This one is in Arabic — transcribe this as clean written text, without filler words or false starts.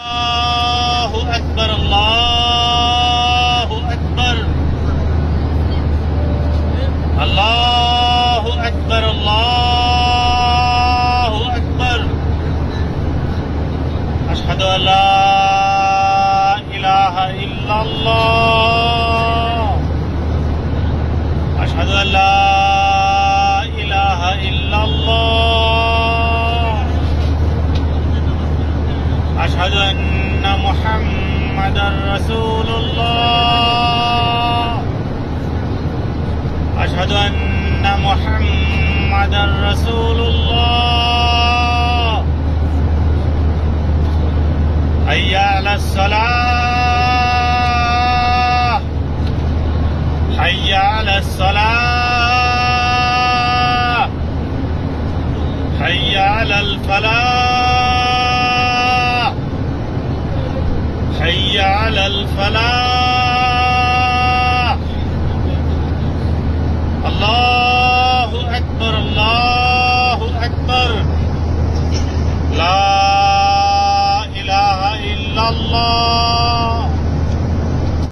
الله أكبر الله أكبر الله أكبر الله أكبر أشهد أن لا إله إلا الله أشهد أن لا إله إلا الله أشهد أن محمدا رسول الله أشهد أن محمدا رسول الله حي على الصلاة حي على الصلاة حي على الفلاح حي على الفلاح الله أكبر الله أكبر لا إله إلا الله